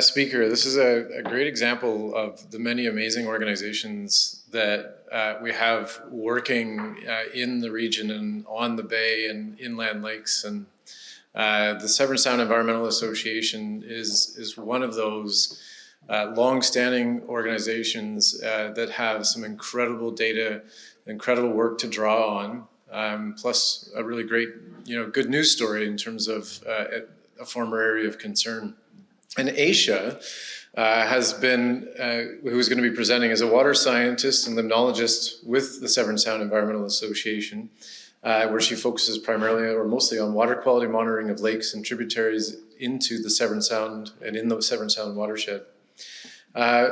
Speaker, this is a great example of the many amazing organizations that we have working in the region and on the bay and inland lakes. And the Severn Sound Environmental Association is one of those long-standing organizations that have some incredible data, incredible work to draw on, plus a really great, good news story in terms of a former area of concern. And Aisha has been, who's going to be presenting as a water scientist and limnologist with the Severn Sound Environmental Association, where she focuses primarily or mostly on water quality monitoring of lakes and tributaries into the Severn Sound and in the Severn Sound watershed.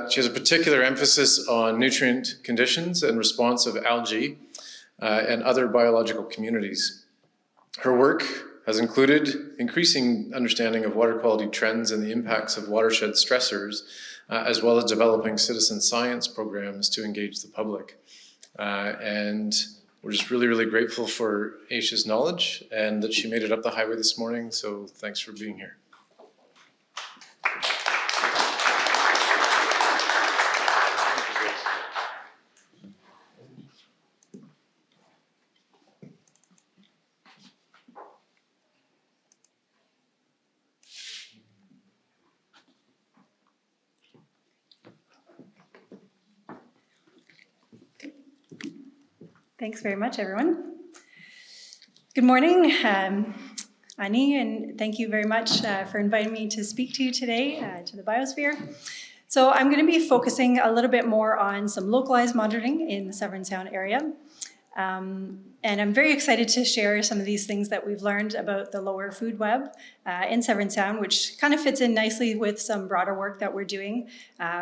She has a particular emphasis on nutrient conditions and response of algae and other biological communities. Her work has included increasing understanding of water quality trends and the impacts of watershed stressors, as well as developing citizen science programs to engage the public. And we're just really, really grateful for Aisha's knowledge and that she made it up the highway this morning, so thanks for being here. Thanks very much, everyone. Good morning, Annie, and thank you very much for inviting me to speak to you today to the biosphere. So I'm going to be focusing a little bit more on some localized monitoring in the Severn Sound area. And I'm very excited to share some of these things that we've learned about the lower food web in Severn Sound, which kind of fits in nicely with some broader work that we're doing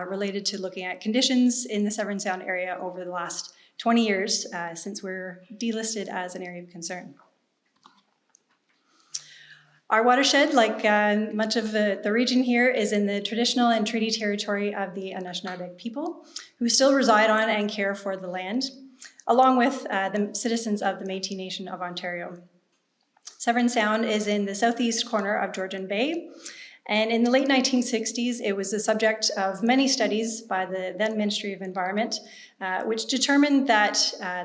related to looking at conditions in the Severn Sound area over the last 20 years since we're delisted as an area of concern. Our watershed, like much of the region here, is in the traditional and treaty territory of the Anishinaabe people, who still reside on and care for the land, along with the citizens of the Métis Nation of Ontario. Severn Sound is in the southeast corner of Georgian Bay, and in the late 1960s, it was the subject of many studies by the then Ministry of Environment, which determined that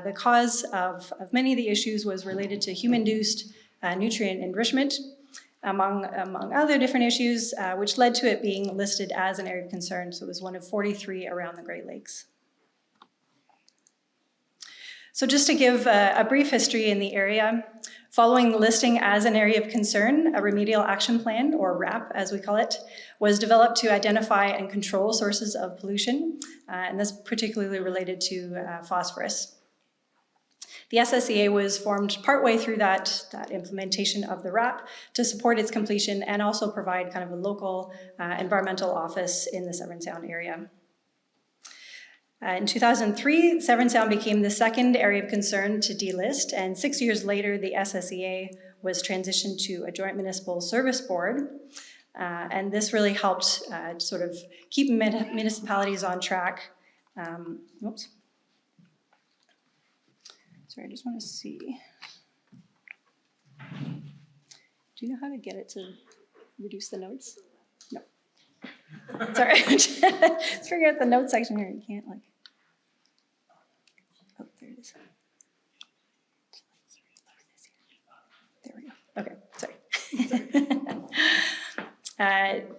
the cause of many of the issues was related to human-induced nutrient enrichment, among other different issues, which led to it being listed as an area of concern. So it was one of 43 around the Great Lakes. So just to give a brief history in the area, following the listing as an area of concern, a remedial action plan, or RAP as we call it, was developed to identify and control sources of pollution, and this particularly related to phosphorus. The SSEA was formed partway through that implementation of the RAP to support its completion and also provide kind of a local environmental office in the Severn Sound area. In 2003, Severn Sound became the second area of concern to delist, and 6 years later, the SSEA was transitioned to a joint municipal service board, and this really helped sort of keep municipalities on track. Oops. Sorry, I just want to see. Do you know how to get it to reduce the notes? No. Sorry, let's figure out the notes section here. You can't like, oh, there it is. There we go. Okay, sorry.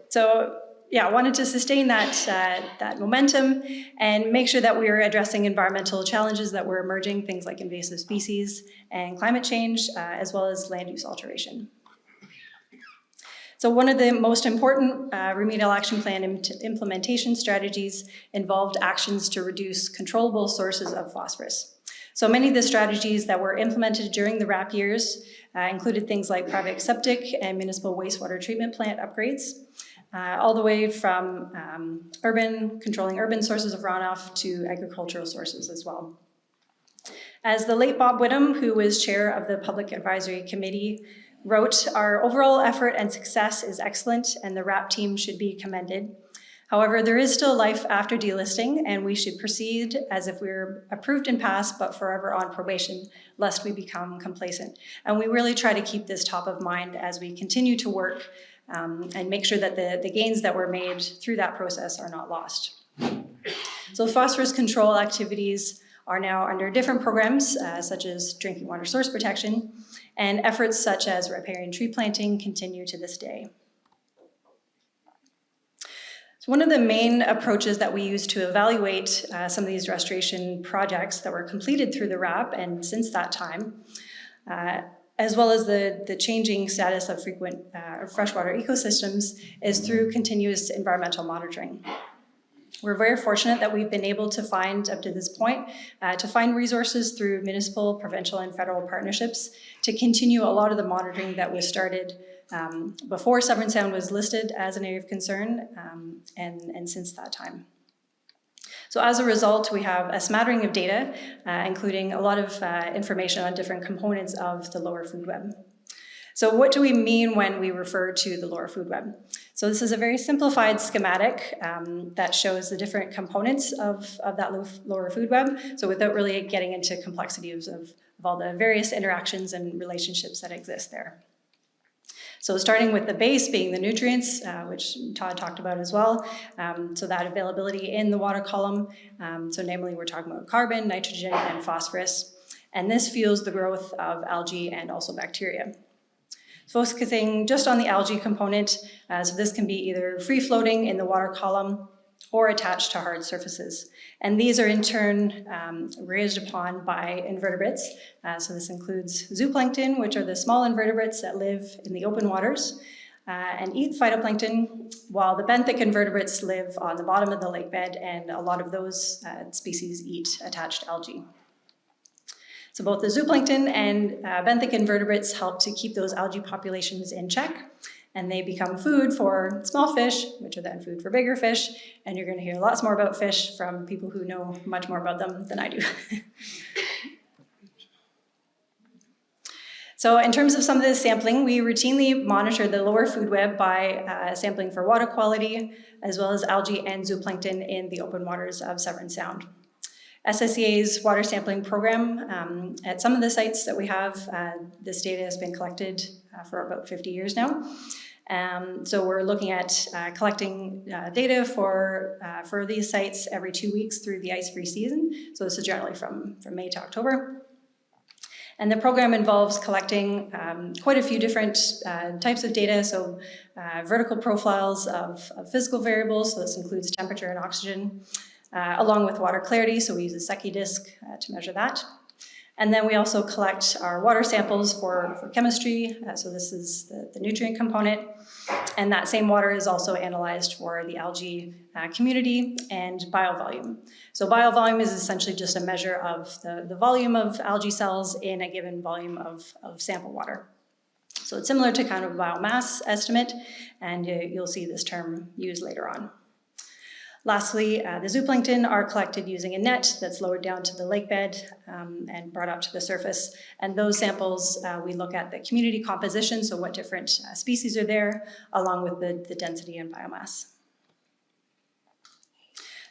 So yeah, I wanted to sustain that momentum and make sure that we were addressing environmental challenges that were emerging, things like invasive species and climate change, as well as land use alteration. So one of the most important remedial action plan implementation strategies involved actions to reduce controllable sources of phosphorus. So many of the strategies that were implemented during the RAP years included things like private septic and municipal wastewater treatment plant upgrades, all the way from controlling urban sources of runoff to agricultural sources as well. As the late Bob Whittam, who was chair of the Public Advisory Committee, wrote, "Our overall effort and success is excellent, and the RAP team should be commended. However, there is still life after delisting, and we should proceed as if we were approved and passed, but forever on probation, lest we become complacent." And we really try to keep this top of mind as we continue to work and make sure that the gains that were made through that process are not lost. So phosphorus control activities are now under different programs, such as drinking water source protection, and efforts such as riparian tree planting continue to this day. So one of the main approaches that we use to evaluate some of these restoration projects that were completed through the RAP and since that time, as well as the changing status of frequent freshwater ecosystems, is through continuous environmental monitoring. We're very fortunate that we've been able to find, up to this point, to find resources through municipal, provincial, and federal partnerships to continue a lot of the monitoring that was started before Severn Sound was listed as an area of concern and since that time. So as a result, we have a smattering of data, including a lot of information on different components of the lower food web. So what do we mean when we refer to the lower food web? So this is a very simplified schematic that shows the different components of that lower food web, so without really getting into complexities of all the various interactions and relationships that exist there. So starting with the base being the nutrients, which Todd talked about as well, so that availability in the water column, so namely we're talking about carbon, nitrogen, and phosphorus, and this fuels the growth of algae and also bacteria. Focusing just on the algae component, so this can be either free-floating in the water column or attached to hard surfaces. And these are in turn raised upon by invertebrates. So this includes zooplankton, which are the small invertebrates that live in the open waters and eat phytoplankton, while the benthic invertebrates live on the bottom of the lake bed, and a lot of those species eat attached algae. So both the zooplankton and benthic invertebrates help to keep those algae populations in check, and they become food for small fish, which are then food for bigger fish, and you're going to hear lots more about fish from people who know much more about them than I do. So in terms of some of this sampling, we routinely monitor the lower food web by sampling for water quality, as well as algae and zooplankton in the open waters of Severn Sound. SSEA's water sampling program, at some of the sites that we have, this data has been collected for about 50 years now. So we're looking at collecting data for these sites every 2 weeks through the ice-free season. So this is generally from May to October. And the program involves collecting quite a few different types of data, so vertical profiles of physical variables, so this includes temperature and oxygen, along with water clarity, so we use a Secchi disc to measure that. And then we also collect our water samples for chemistry, so this is the nutrient component, and that same water is also analyzed for the algae community and biovolume. So biovolume is essentially just a measure of the volume of algae cells in a given volume of sample water. So it's similar to kind of a biomass estimate, and you'll see this term used later on. Lastly, the zooplankton are collected using a net that's lowered down to the lake bed and brought up to the surface. And those samples, we look at the community composition, so what different species are there, along with the density and biomass.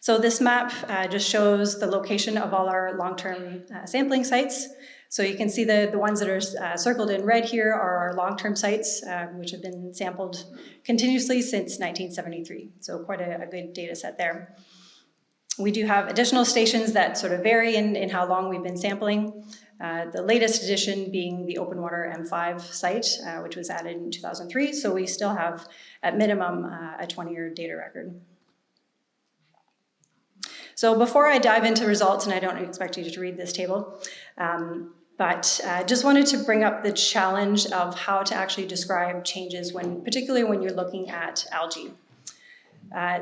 So this map just shows the location of all our long-term sampling sites. So you can see the ones that are circled in red here are our long-term sites, which have been sampled continuously since 1973. So quite a good data set there. We do have additional stations that sort of vary in how long we've been sampling. The latest addition being the open water M5 site, which was added in 2003. So we still have, at minimum, a 20-year data record. So before I dive into results, and I don't expect you to read this table, but just wanted to bring up the challenge of how to actually describe changes, particularly when you're looking at algae.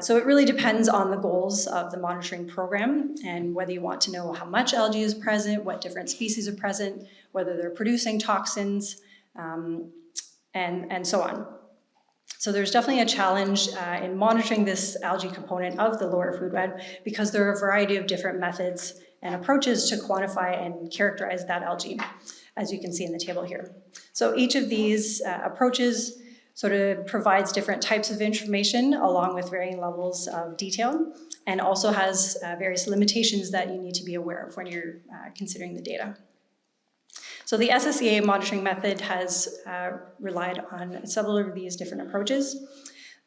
So it really depends on the goals of the monitoring program and whether you want to know how much algae is present, what different species are present, whether they're producing toxins, and so on. So there's definitely a challenge in monitoring this algae component of the lower food web because there are a variety of different methods and approaches to quantify and characterize that algae. as you can see in the table here. So each of these approaches sort of provides different types of information along with varying levels of detail, and also has various limitations that you need to be aware of when you're considering the data. So the SSEA monitoring method has relied on several of these different approaches.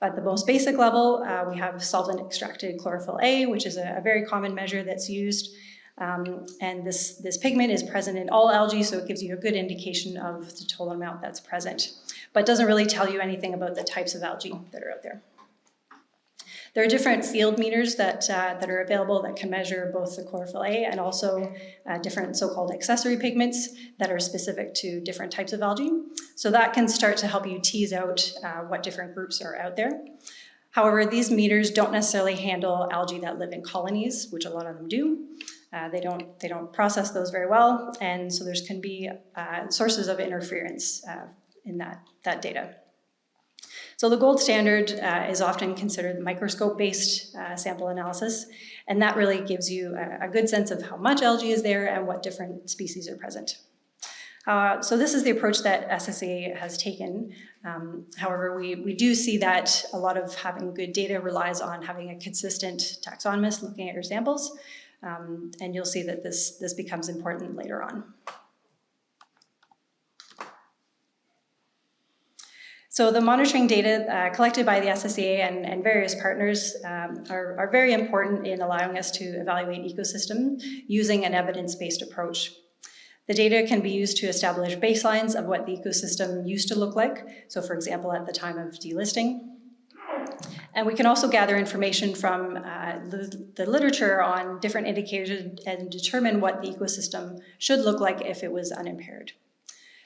At the most basic level, we have solvent extracted chlorophyll A, which is a very common measure that's used. And this pigment is present in all algae, so it gives you a good indication of the total amount that's present, but doesn't really tell you anything about the types of algae that are out there. There are different field meters that are available that can measure both the chlorophyll A and also different so-called accessory pigments that are specific to different types of algae. So that can start to help you tease out what different groups are out there. However, these meters don't necessarily handle algae that live in colonies, which a lot of them do. They don't process those very well, and so there's can be sources of interference in that data. So the gold standard is often considered microscope-based sample analysis, and that really gives you a good sense of how much algae is there and what different species are present. So this is the approach that SSA has taken. However, we do see that a lot of having good data relies on having a consistent taxonomist looking at your samples, and you'll see that this becomes important later on. So the monitoring data collected by the SSEA and various partners are very important in allowing us to evaluate ecosystem using an evidence-based approach. The data can be used to establish baselines of what the ecosystem used to look like, so for example at the time of delisting. And we can also gather information from the literature on different indicators and determine what the ecosystem should look like if it was unimpaired.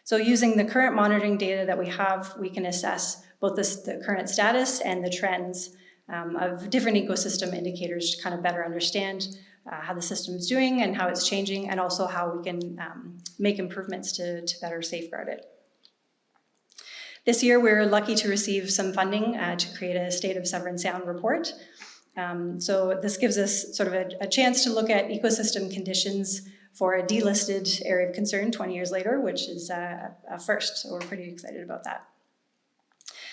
So using the current monitoring data that we have, we can assess both the current status and the trends of different ecosystem indicators to kind of better understand how the system is doing and how it's changing, and also how we can make improvements to better safeguard it. This year, we're lucky to receive some funding to create a State of Severn Sound report. So this gives us sort of a chance to look at ecosystem conditions for a delisted area of concern 20 years later, which is a first, so we're pretty excited about that.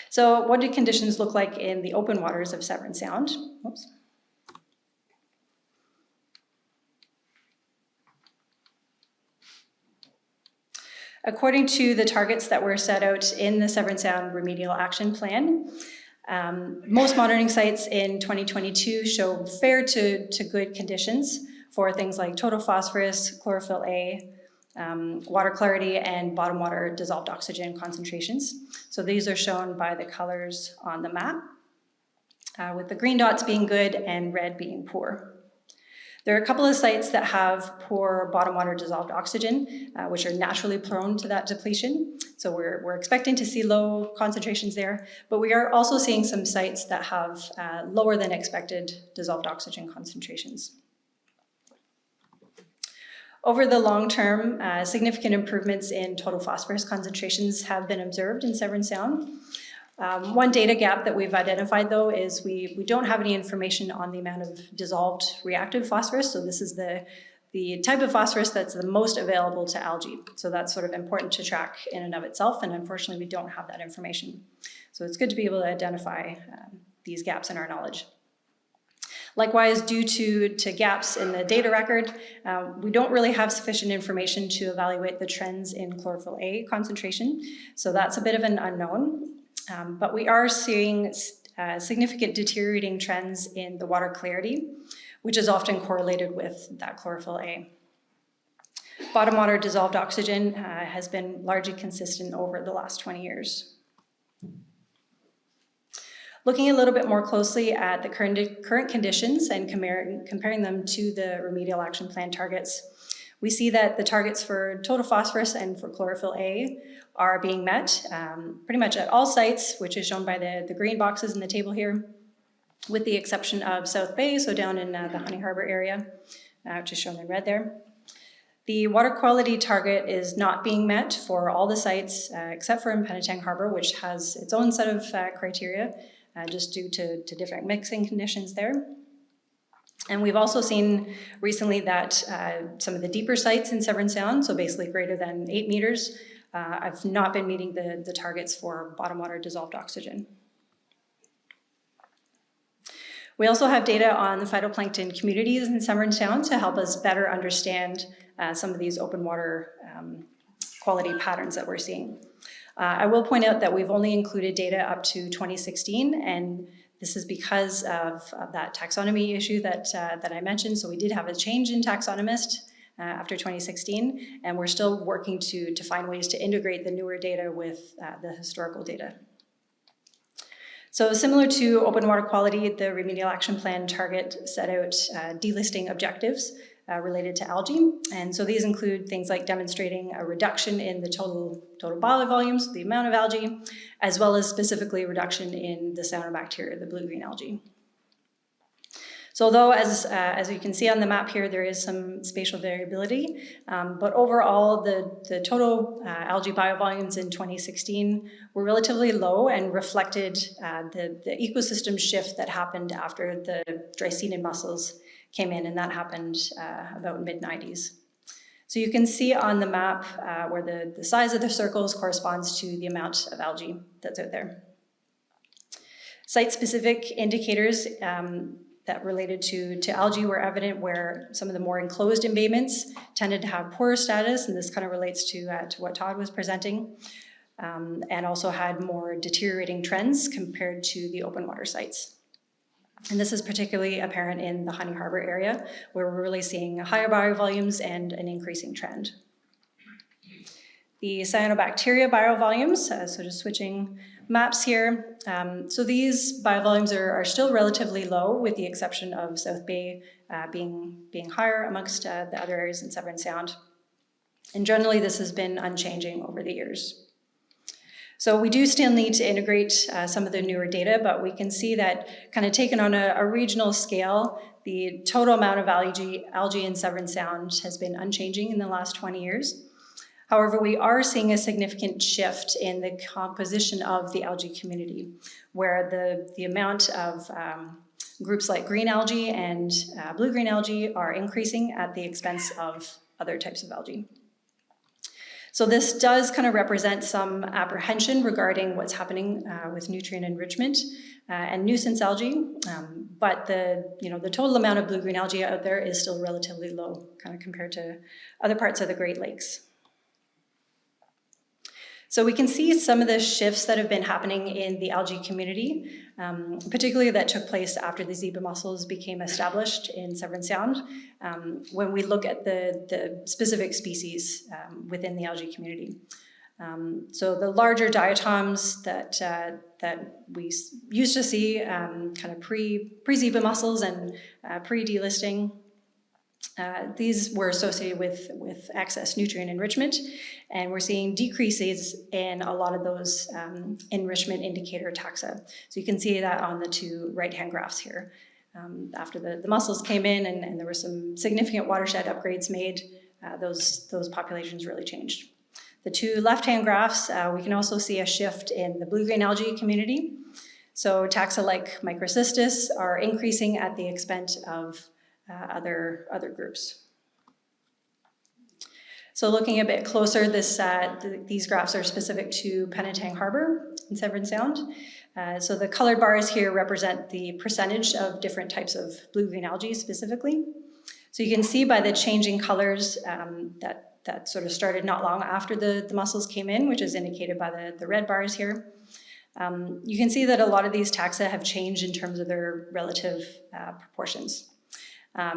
So what do conditions look like in the open waters of Severn Sound? Oops. According to the targets that were set out in the Severn Sound Remedial Action Plan, most monitoring sites in 2022 show fair to good conditions for things like total phosphorus, chlorophyll A, water clarity, and bottom water dissolved oxygen concentrations. So these are shown by the colors on the map, with the green dots being good and red being poor. There are a couple of sites that have poor bottom water dissolved oxygen, which are naturally prone to that depletion. So we're expecting to see low concentrations there, but we are also seeing some sites that have lower than expected dissolved oxygen concentrations. Over the long term, significant improvements in total phosphorus concentrations have been observed in Severn Sound. One data gap that we've identified, though, is we don't have any information on the amount of dissolved reactive phosphorus. So this is the type of phosphorus that's the most available to algae. So that's sort of important to track in and of itself, and unfortunately we don't have that information. So it's good to be able to identify these gaps in our knowledge. Likewise, due to gaps in the data record, we don't really have sufficient information to evaluate the trends in chlorophyll A concentration. So that's a bit of an unknown. But we are seeing significant deteriorating trends in the water clarity, which is often correlated with that chlorophyll A. Bottom water dissolved oxygen has been largely consistent over the last 20 years. Looking a little bit more closely at the current conditions and comparing them to the Remedial Action Plan targets, we see that the targets for total phosphorus and for chlorophyll A are being met pretty much at all sites, which is shown by the green boxes in the table here, with the exception of South Bay, so down in the Honey Harbour area, which is shown in red there. The water quality target is not being met for all the sites except for in Penetang Harbour, which has its own set of criteria, just due to different mixing conditions there. And we've also seen recently that some of the deeper sites in Severn Sound, so basically greater than 8 meters, have not been meeting the targets for bottom water dissolved oxygen. We also have data on the phytoplankton communities in Severn Sound to help us better understand some of these open water quality patterns that we're seeing. I will point out that we've only included data up to 2016, and this is because of that taxonomy issue that I mentioned. So we did have a change in taxonomist after 2016, and we're still working to find ways to integrate the newer data with the historical data. So similar to open water quality, the Remedial Action Plan target set out delisting objectives related to algae. And so these include things like demonstrating a reduction in the total biovolumes, the amount of algae, as well as specifically reduction in the cyanobacteria, the blue-green algae. So although, as you can see on the map here, there is some spatial variability, but overall the total algae biovolumes in 2016 were relatively low and reflected the ecosystem shift that happened after the Dreissena mussels came in, and that happened about mid-90s. So you can see on the map where the size of the circles corresponds to the amount of algae that's out there. Site-specific indicators that related to algae were evident where some of the more enclosed embayments tended to have poorer status, and this kind of relates to what Todd was presenting, and also had more deteriorating trends compared to the open water sites. And this is particularly apparent in the Honey Harbor area, where we're really seeing higher biovolumes and an increasing trend. The cyanobacteria biovolumes, so just switching maps here. So these biovolumes are still relatively low, with the exception of South Bay being higher amongst the other areas in Severn Sound. And generally, this has been unchanging over the years. So we do still need to integrate some of the newer data, but we can see that kind of taken on a regional scale, the total amount of algae in Severn Sound has been unchanging in the last 20 years. However, we are seeing a significant shift in the composition of the algae community, where the amount of groups like green algae and blue-green algae are increasing at the expense of other types of algae. So this does kind of represent some apprehension regarding what's happening with nutrient enrichment and nuisance algae, but the total amount of blue-green algae out there is still relatively low, kind of compared to other parts of the Great Lakes. So we can see some of the shifts that have been happening in the algae community, particularly that took place after the zebra mussels became established in Severn Sound, when we look at the specific species within the algae community. So the larger diatoms that we used to see kind of pre-zebra mussels and pre-delisting, these were associated with excess nutrient enrichment, and we're seeing decreases in a lot of those enrichment indicator taxa. So you can see that on the two right-hand graphs here. After the mussels came in and there were some significant watershed upgrades made, those populations really changed. The two left-hand graphs, we can also see a shift in the blue-green algae community. So taxa like Microcystis are increasing at the expense of other groups. So looking a bit closer, these graphs are specific to Penetang Harbor in Severn Sound. So the colored bars here represent the percentage of different types of blue-green algae specifically. So you can see by the changing colors that sort of started not long after the mussels came in, which is indicated by the red bars here. You can see that a lot of these taxa have changed in terms of their relative proportions.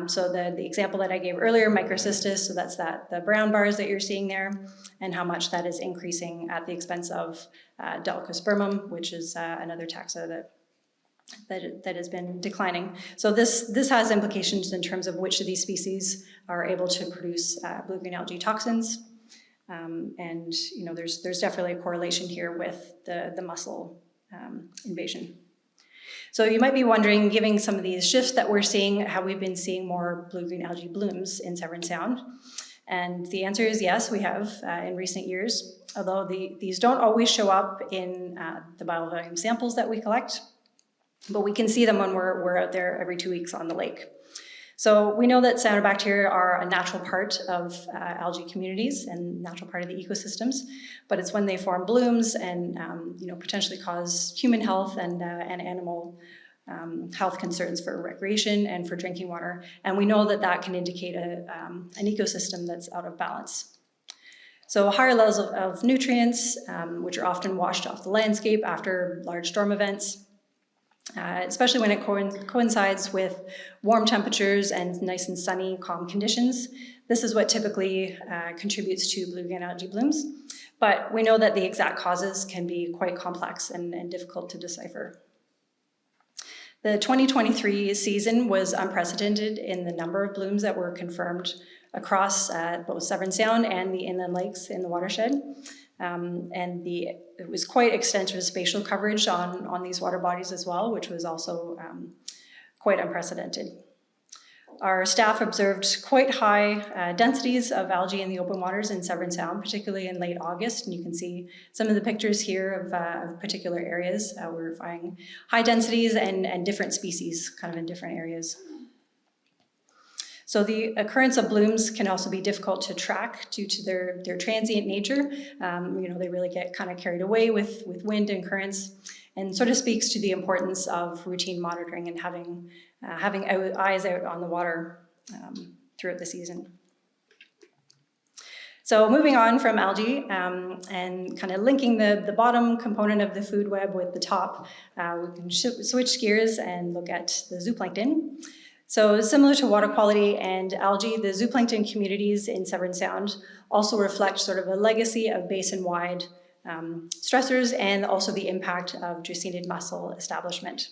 So the example that I gave earlier, Microcystis, so that's the brown bars that you're seeing there, and how much that is increasing at the expense of Dolichospermum, which is another taxa that has been declining. So this has implications in terms of which of these species are able to produce blue-green algae toxins, and there's definitely a correlation here with the mussel invasion. So you might be wondering, given some of these shifts that we're seeing, have we been seeing more blue-green algae blooms in Severn Sound? And the answer is yes, we have in recent years, although these don't always show up in the biovolume samples that we collect, but we can see them when we're out there every 2 weeks on the lake. So we know that cyanobacteria are a natural part of algae communities and natural part of the ecosystems, but it's when they form blooms and potentially cause human health and animal health concerns for recreation and for drinking water. And we know that that can indicate an ecosystem that's out of balance. So higher levels of nutrients, which are often washed off the landscape after large storm events, especially when it coincides with warm temperatures and nice and sunny, calm conditions. This is what typically contributes to bluegreen algae blooms. But we know that the exact causes can be quite complex and difficult to decipher. The 2023 season was unprecedented in the number of blooms that were confirmed across both Severn Sound and the inland lakes in the watershed. It was quite extensive spatial coverage on these water bodies as well, which was also quite unprecedented. Our staff observed quite high densities of algae in the open waters in Severn Sound, particularly in late August. And you can see some of the pictures here of particular areas. We're finding high densities and different species kind of in different areas. So the occurrence of blooms can also be difficult to track due to their transient nature. They really get kind of carried away with wind and currents, and sort of speaks to the importance of routine monitoring and having eyes out on the water throughout the season. So moving on from algae and kind of linking the bottom component of the food web with the top, we can switch gears and look at the zooplankton. So similar to water quality and algae, the zooplankton communities in Severn Sound also reflect sort of a legacy of basin-wide stressors and also the impact of dracaenid mussel establishment.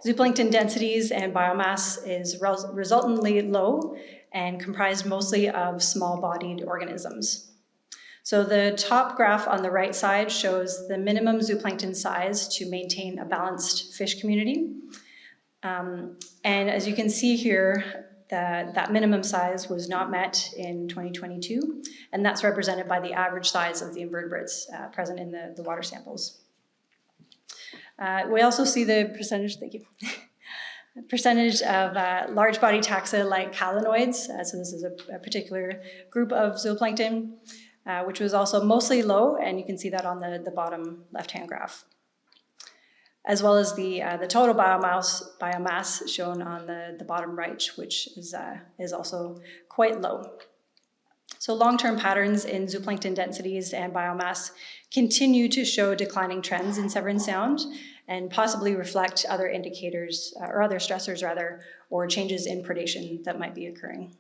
Zooplankton densities and biomass is resultantly low and comprised mostly of small-bodied organisms. So the top graph on the right side shows the minimum zooplankton size to maintain a balanced fish community. And as you can see here, that minimum size was not met in 2022, and that's represented by the average size of the invertebrates present in the water samples. We also see the percentage, thank you, percentage of large body taxa like calanoids. So this is a particular group of zooplankton, which was also mostly low, and you can see that on the bottom left-hand graph, as well as the total biomass shown on the bottom right, which is also quite low. So long-term patterns in zooplankton densities and biomass continue to show declining trends in Severn Sound and possibly reflect other indicators, or other stressors rather, or changes in predation that might be occurring.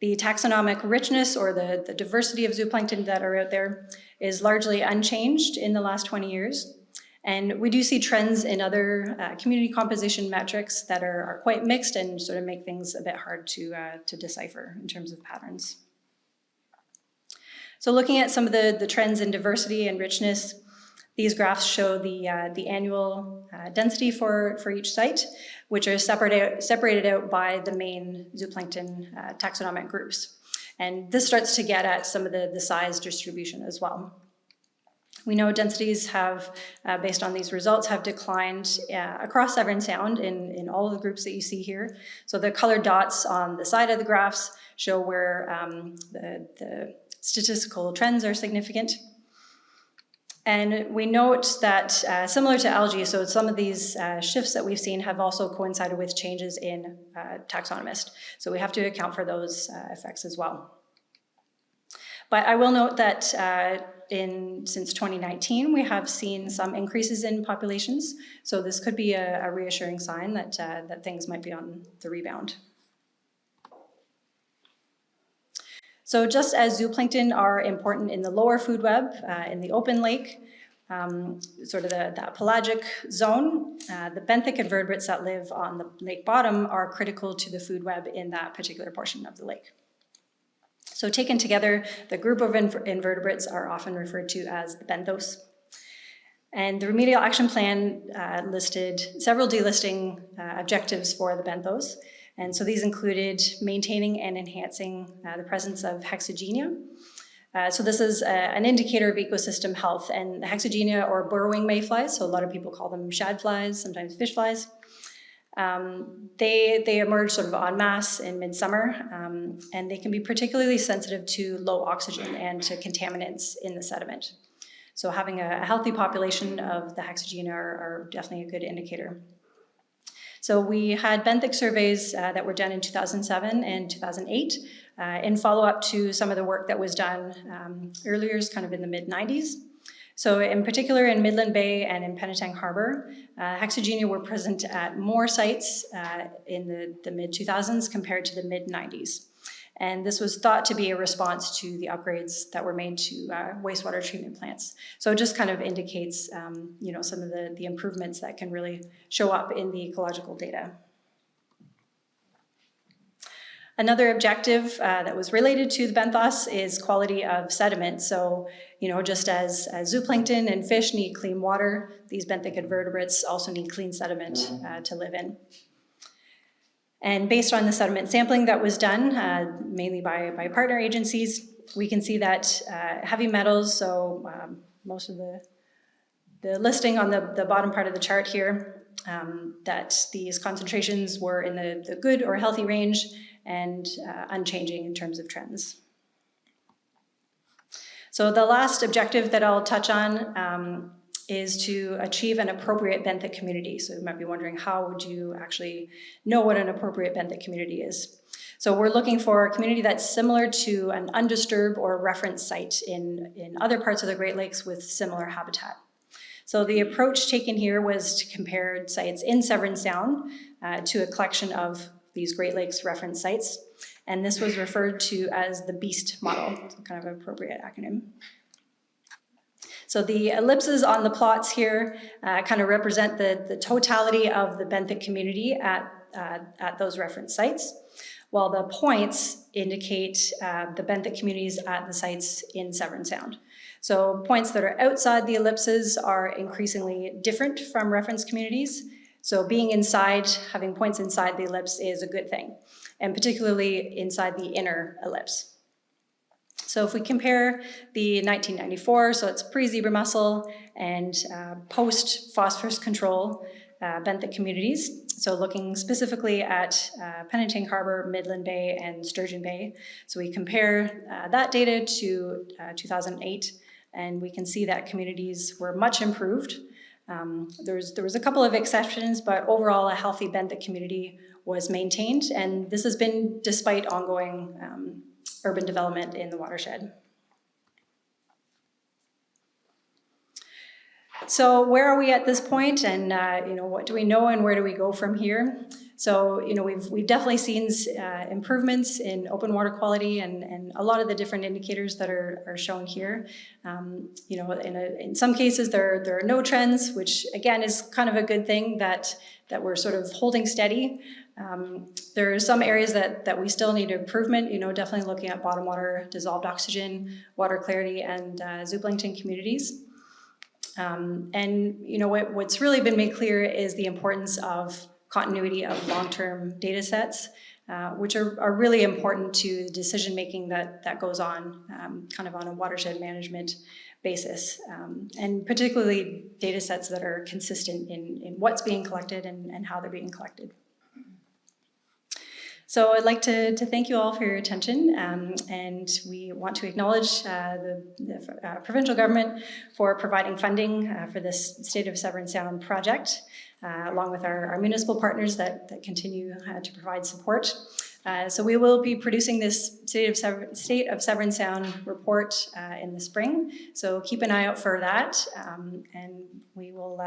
The taxonomic richness or the diversity of zooplankton that are out there is largely unchanged in the last 20 years. And we do see trends in other community composition metrics that are quite mixed and sort of make things a bit hard to decipher in terms of patterns. So looking at some of the trends in diversity and richness, these graphs show the annual density for each site, which are separated out by the main zooplankton taxonomic groups. And this starts to get at some of the size distribution as well. We know densities have, based on these results, have declined across Severn Sound in all of the groups that you see here. So the colored dots on the side of the graphs show where the statistical trends are significant. And we note that similar to algae, so some of these shifts that we've seen have also coincided with changes in taxonomists. So we have to account for those effects as well. But I will note that since 2019, we have seen some increases in populations. So this could be a reassuring sign that things might be on the rebound. So just as zooplankton are important in the lower food web, in the open lake, sort of that pelagic zone, the benthic invertebrates that live on the lake bottom are critical to the food web in that particular portion of the lake. So taken together, the group of invertebrates are often referred to as the benthos. And the remedial action plan listed several delisting objectives for the benthos. And so these included maintaining and enhancing the presence of hexagenia. So this is an indicator of ecosystem health, and the hexagenia or burrowing mayflies, so a lot of people call them shadflies, sometimes fish flies, They emerge sort of en masse in midsummer, and they can be particularly sensitive to low oxygen and to contaminants in the sediment. So having a healthy population of the hexagenia are definitely a good indicator. So we had benthic surveys that were done in 2007 and 2008 in follow-up to some of the work that was done earlier, kind of in the mid-90s. So in particular in Midland Bay and in Penetang Harbor, hexagenia were present at more sites in the mid-2000s compared to the mid-90s. And this was thought to be a response to the upgrades that were made to wastewater treatment plants. So it just kind of indicates some of the improvements that can really show up in the ecological data. Another objective that was related to the benthos is quality of sediment. So, just as zooplankton and fish need clean water, these benthic invertebrates also need clean sediment to live in. And based on the sediment sampling that was done, mainly by partner agencies, we can see that heavy metals, so most of the listing on the bottom part of the chart here, that these concentrations were in the good or healthy range and unchanging in terms of trends. So the last objective that I'll touch on is to achieve an appropriate benthic community. So you might be wondering, how would you actually know what an appropriate benthic community is? So we're looking for a community that's similar to an undisturbed or reference site in other parts of the Great Lakes with similar habitat. So the approach taken here was to compare sites in Severn Sound to a collection of these Great Lakes reference sites. And this was referred to as the BEAST model, so kind of an appropriate acronym. So the ellipses on the plots here kind of represent the totality of the benthic community at those reference sites, while the points indicate the benthic communities at the sites in Severn Sound. So points that are outside the ellipses are increasingly different from reference communities. So being inside, having points inside the ellipse is a good thing, and particularly inside the inner ellipse. So if we compare the 1994, so it's pre-zebra mussel and post-phosphorus control benthic communities, so looking specifically at Penetang Harbor, Midland Bay, and Sturgeon Bay. So we compare that data to 2008, and we can see that communities were much improved. There was a couple of exceptions, but overall a healthy benthic community was maintained, and this has been despite ongoing urban development in the watershed. So where are we at this point, and what do we know and where do we go from here? So we've definitely seen improvements in open water quality and a lot of the different indicators that are shown here. In some cases there are no trends, which again is kind of a good thing that we're sort of holding steady. There are some areas that we still need improvement, definitely looking at bottom water, dissolved oxygen, water clarity, and zooplankton communities. What's really been made clear is the importance of continuity of long-term data sets, which are really important to the decision-making that goes on kind of on a watershed management basis, and particularly data sets that are consistent in what's being collected and how they're being collected. So I'd like to thank you all for your attention, and we want to acknowledge the provincial government for providing funding for this State of Severn Sound project, along with our municipal partners that continue to provide support. So we will be producing this State of Severn Sound report in the spring, so keep an eye out for that, and we will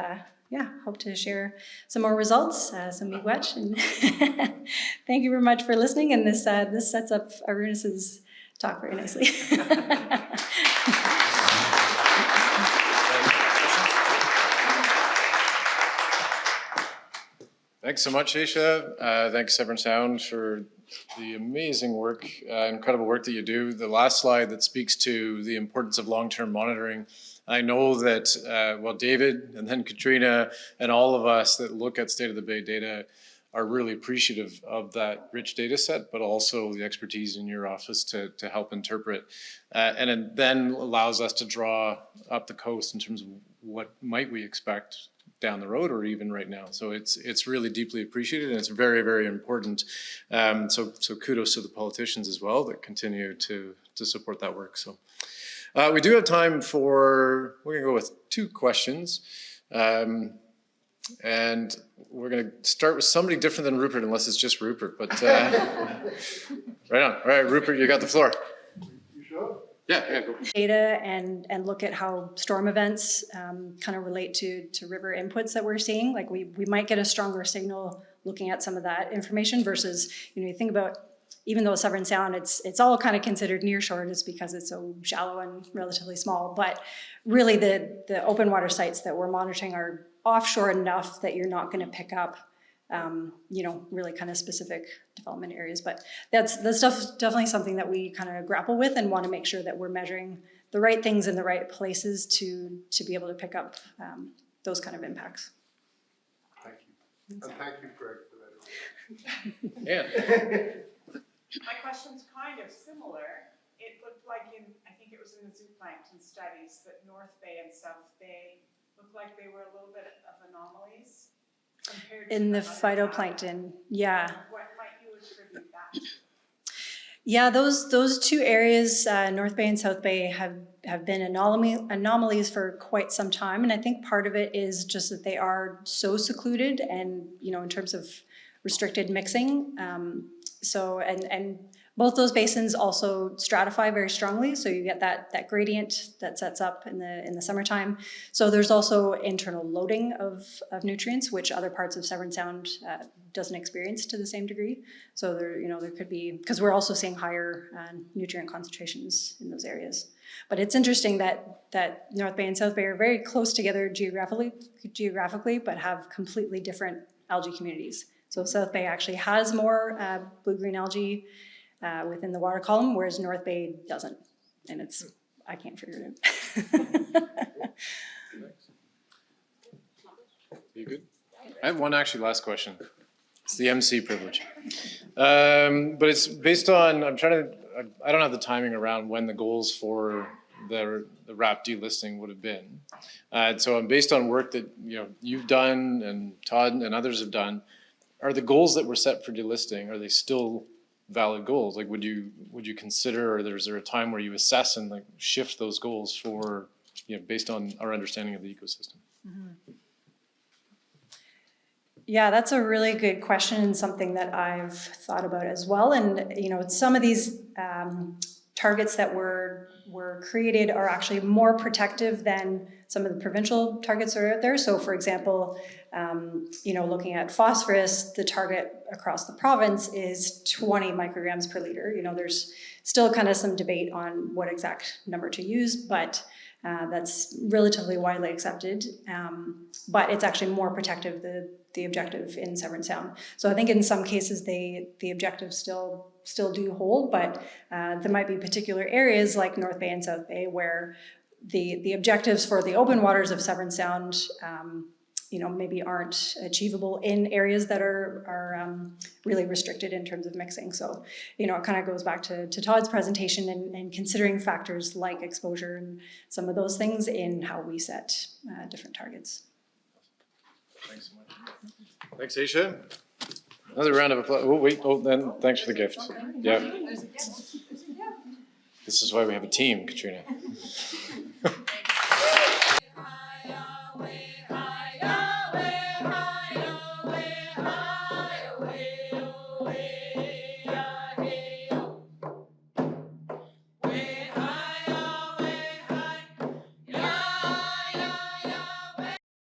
hope to share some more results, some miigwech, and thank you very much for listening, and this sets up Arunas's talk very nicely. Thanks so much, Aisha. Thanks, Severn Sound, for the amazing work, incredible work that you do. The last slide that speaks to the importance of long-term monitoring. I know that, David and then Katrina and all of us that look at State of the Bay data are really appreciative of that rich data set, but also the expertise in your office to help interpret. And it then allows us to draw up the coast in terms of what might we expect down the road or even right now. So it's really deeply appreciated, and it's very, very important. So kudos to the politicians as well that continue to support that work. So we do have time for, we're gonna go with 2 questions. And we're going to start with somebody different than Rupert, unless it's just Rupert. But right on. All right, Rupert, you got the floor. You sure? Yeah, go. Data and look at how storm events kind of relate to river inputs that we're seeing. Like we might get a stronger signal looking at some of that information versus, you think about, even though Severn Sound, it's all kind of considered nearshore just because it's so shallow and relatively small. But really the open water sites that we're monitoring are offshore enough that you're not going to pick up, really kind of specific development areas. But that's definitely something that we kind of grapple with and want to make sure that we're measuring the right things in the right places to be able to pick up those kind of impacts. Thank you. And thank you, Greg, for that. Yeah. My question's kind of similar. It looked like I think it was in the zooplankton studies, that North Bay and South Bay looked like they were a little bit of anomalies compared to In the other phytoplankton, yeah. What might you attribute that to? Yeah, those 2 areas, North Bay and South Bay, have been anomalies for quite some time, and I think part of it is just that they are so secluded, and in terms of restricted mixing. So both those basins also stratify very strongly, so you get that gradient that sets up in the summertime. So there's also internal loading of nutrients, which other parts of Severn Sound doesn't experience to the same degree. So there could be, because we're also seeing higher nutrient concentrations in those areas. But it's interesting that North Bay and South Bay are very close together geographically, but have completely different algae communities. So South Bay actually has more blue-green algae within the water column, whereas North Bay doesn't. And I can't figure it out. You good? I have one actually last question. It's the MC privilege. But it's based on, I don't have the timing around when the goals for the RAP delisting would have been. So based on work that you've done and Todd and others have done, are the goals that were set for delisting, are they still valid goals? Like, would you consider, or is there a time where you assess and shift those goals for, based on our understanding of the ecosystem? Mm-hmm. Yeah, that's a really good question, and something that I've thought about as well. And some of these targets that were created are actually more protective than some of the provincial targets that are out there. So for example, looking at phosphorus, the target across the province is 20 micrograms per liter. There's still kind of some debate on what exact number to use, but that's relatively widely accepted. But it's actually more protective, the objective in Severn Sound. So I think in some cases the objectives still do hold, but there might be particular areas like North Bay and South Bay where the objectives for the open waters of Severn Sound maybe aren't achievable in areas that are really restricted in terms of mixing. So, it kind of goes back to Todd's presentation and considering factors like exposure and some of those things in how we set different targets. Thanks so much. Thanks, Aisha. Another round of applause. Oh, wait. Oh, then thanks for the gift. Yeah. This is why we have a team, Katrina.